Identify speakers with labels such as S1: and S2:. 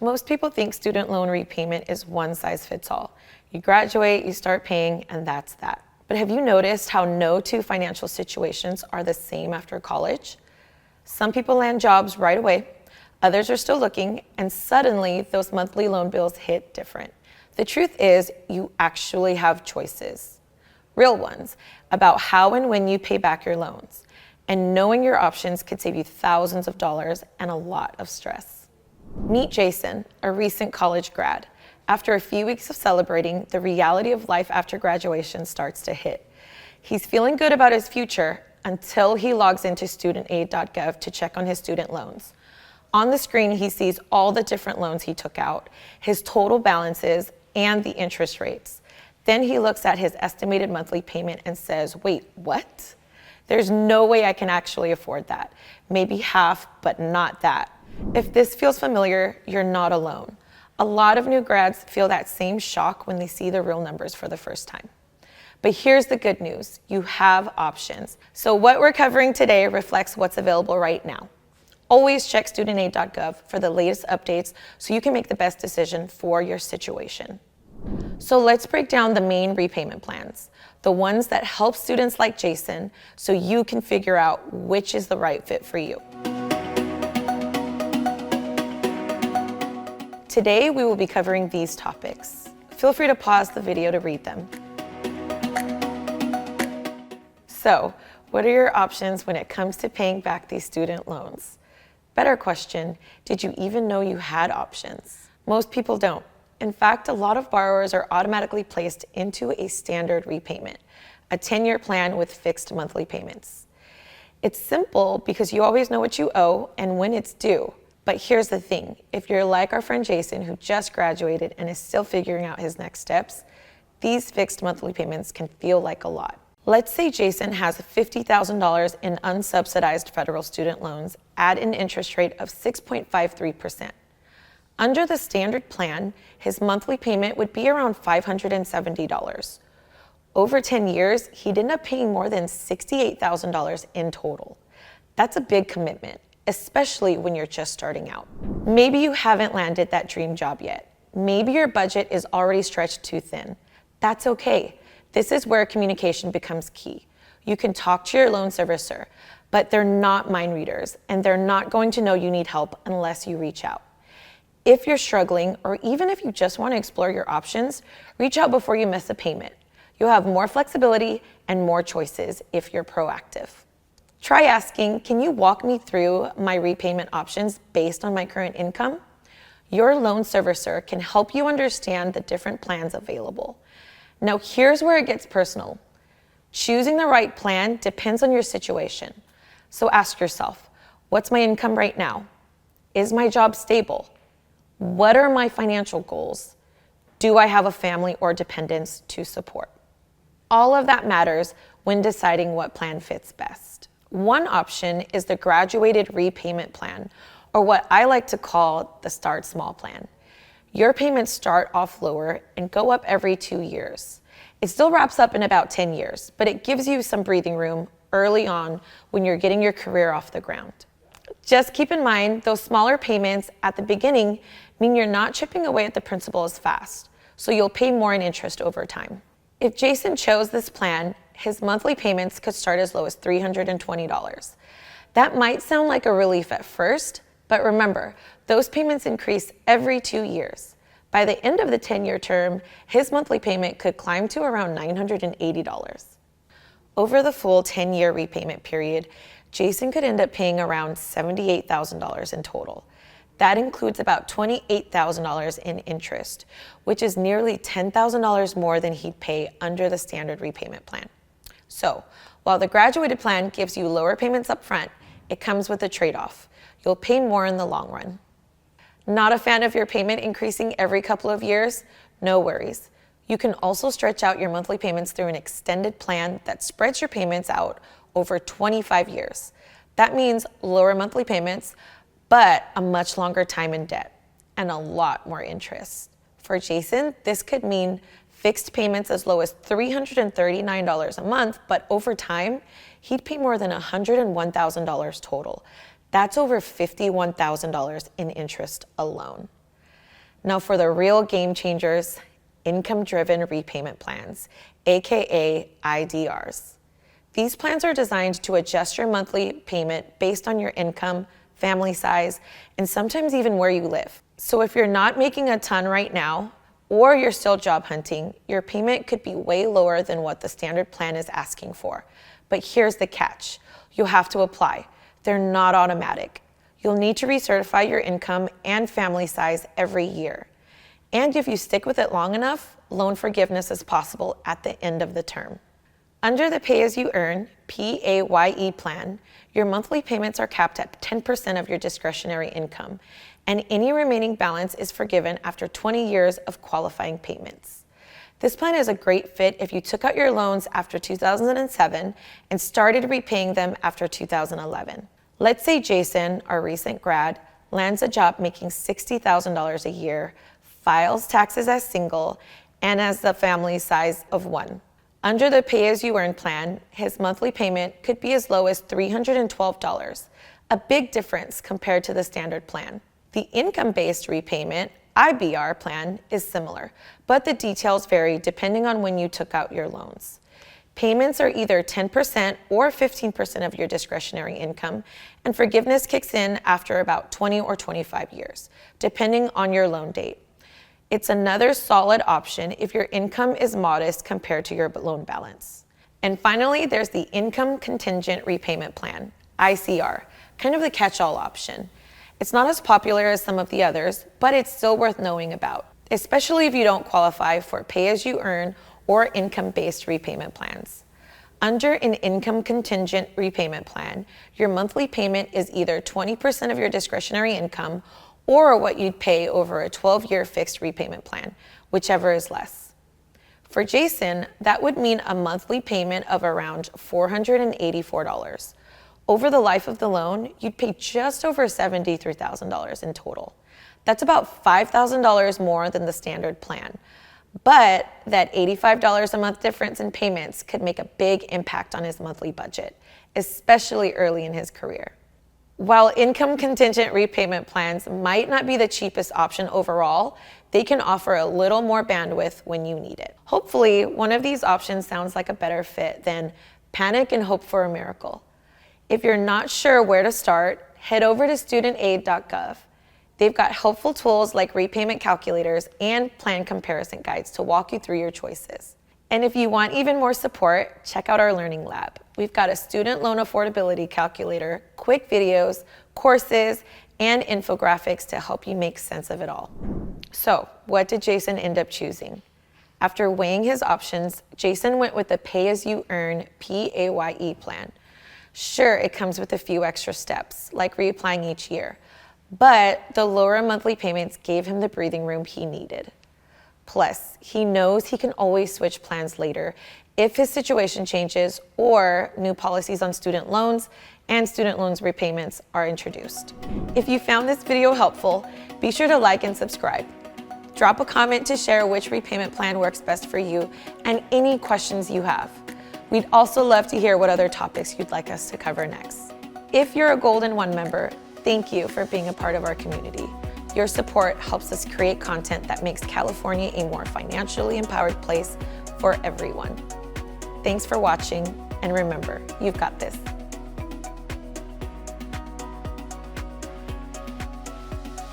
S1: Most people think student loan repayment is one size fits all. You graduate, you start paying, and that's that. But have you noticed how no two financial situations are the same after college? Some people land jobs right away, others are still looking, and suddenly those monthly loan bills hit different. The truth is, you actually have choices, real ones, about how and when you pay back your loans. And knowing your options could save you thousands of dollars and a lot of stress. Meet Jason, a recent college grad. After a few weeks of celebrating, the reality of life after graduation starts to hit. He's feeling good about his future until he logs into StudentAid.gov to check on his student loans. On the screen, he sees all the different loans he took out, his total balances, and the interest rates. Then he looks at his estimated monthly payment and says, wait, what? There's no way I can actually afford that. Maybe half, but not that. If this feels familiar, you're not alone. A lot of new grads feel that same shock when they see the real numbers for the first time. But here's the good news, you have options. So what we're covering today reflects what's available right now. Always check StudentAid.gov for the latest updates so you can make the best decision for your situation. So let's break down the main repayment plans, the ones that help students like Jason so you can figure out which is the right fit for you. Today, we will be covering these topics. Feel free to pause the video to read them. So, what are your options when it comes to paying back these student loans? Better question, did you even know you had options? Most people don't. In fact, a lot of borrowers are automatically placed into a standard repayment, a 10-year plan with fixed monthly payments. It's simple because you always know what you owe and when it's due. But here's the thing, if you're like our friend Jason who just graduated and is still figuring out his next steps, these fixed monthly payments can feel like a lot. Let's say Jason has $50,000 in unsubsidized federal student loans at an interest rate of 6.53%. Under the standard plan, his monthly payment would be around $570. Over 10 years, he'd end up paying more than $68,000 in total. That's a big commitment, especially when you're just starting out. Maybe you haven't landed that dream job yet. Maybe your budget is already stretched too thin. That's okay. This is where communication becomes key. You can talk to your loan servicer, but they're not mind readers, and they're not going to know you need help unless you reach out. If you're struggling, or even if you just want to explore your options, reach out before you miss a payment. You'll have more flexibility and more choices if you're proactive. Try asking, can you walk me through my repayment options based on my current income? Your loan servicer can help you understand the different plans available. Now here's where it gets personal. Choosing the right plan depends on your situation. So ask yourself, what's my income right now? Is my job stable? What are my financial goals? Do I have a family or dependents to support? All of that matters when deciding what plan fits best. One option is the graduated repayment plan, or what I like to call the Start Small plan. Your payments start off lower and go up every 2 years. It still wraps up in about 10 years, but it gives you some breathing room early on when you're getting your career off the ground. Just keep in mind, those smaller payments at the beginning mean you're not chipping away at the principal as fast, so you'll pay more in interest over time. If Jason chose this plan, his monthly payments could start as low as $320. That might sound like a relief at first, but remember, those payments increase every 2 years. By the end of the 10-year term, his monthly payment could climb to around $980. Over the full 10-year repayment period, Jason could end up paying around $78,000 in total. That includes about $28,000 in interest, which is nearly $10,000 more than he'd pay under the standard repayment plan. So, while the graduated plan gives you lower payments up front, it comes with a trade-off. You'll pay more in the long run. Not a fan of your payment increasing every couple of years? No worries. You can also stretch out your monthly payments through an extended plan that spreads your payments out over 25 years. That means lower monthly payments, but a much longer time in debt and a lot more interest. For Jason, this could mean fixed payments as low as $339 a month, but over time, he'd pay more than $101,000 total. That's over $51,000 in interest alone. Now for the real game changers, income-driven repayment plans, aka IDRs. These plans are designed to adjust your monthly payment based on your income, family size, and sometimes even where you live. So if you're not making a ton right now, or you're still job hunting, your payment could be way lower than what the standard plan is asking for. But here's the catch. You'll have to apply. They're not automatic. You'll need to recertify your income and family size every year. And if you stick with it long enough, loan forgiveness is possible at the end of the term. Under the Pay-As-You-Earn PAYE plan, your monthly payments are capped at 10% of your discretionary income, and any remaining balance is forgiven after 20 years of qualifying payments. This plan is a great fit if you took out your loans after 2007 and started repaying them after 2011. Let's say Jason, our recent grad, lands a job making $60,000 a year, files taxes as single, and has the family size of 1. Under the Pay-As-You-Earn plan, his monthly payment could be as low as $312, a big difference compared to the standard plan. The income-based repayment, IBR plan, is similar, but the details vary depending on when you took out your loans. Payments are either 10% or 15% of your discretionary income, and forgiveness kicks in after about 20 or 25 years, depending on your loan date. It's another solid option if your income is modest compared to your loan balance. And finally, there's the Income Contingent Repayment Plan, ICR, kind of the catch-all option. It's not as popular as some of the others, but it's still worth knowing about, especially if you don't qualify for pay-as-you-earn or income-based repayment plans. Under an income contingent repayment plan, your monthly payment is either 20% of your discretionary income or what you'd pay over a 12-year fixed repayment plan, whichever is less. For Jason, that would mean a monthly payment of around $484. Over the life of the loan, you'd pay just over $73,000 in total. That's about $5,000 more than the standard plan. But that $85 a month difference in payments could make a big impact on his monthly budget, especially early in his career. While income contingent repayment plans might not be the cheapest option overall, they can offer a little more bandwidth when you need it. Hopefully, one of these options sounds like a better fit than panic and hope for a miracle. If you're not sure where to start, head over to StudentAid.gov. They've got helpful tools like repayment calculators and plan comparison guides to walk you through your choices. And if you want even more support, check out our Learning Lab. We've got a student loan affordability calculator, quick videos, courses, and infographics to help you make sense of it all. So, what did Jason end up choosing? After weighing his options, Jason went with the Pay-As-You-Earn PAYE plan. Sure, it comes with a few extra steps, like reapplying each year, but the lower monthly payments gave him the breathing room he needed. Plus, he knows he can always switch plans later if his situation changes or new policies on student loans and student loans repayments are introduced. If you found this video helpful, be sure to like and subscribe. Drop a comment to share which repayment plan works best for you and any questions you have. We'd also love to hear what other topics you'd like us to cover next. If you're a Golden One member, thank you for being a part of our community. Your support helps us create content that makes California a more financially empowered place for everyone. Thanks for watching, and remember, you've got this.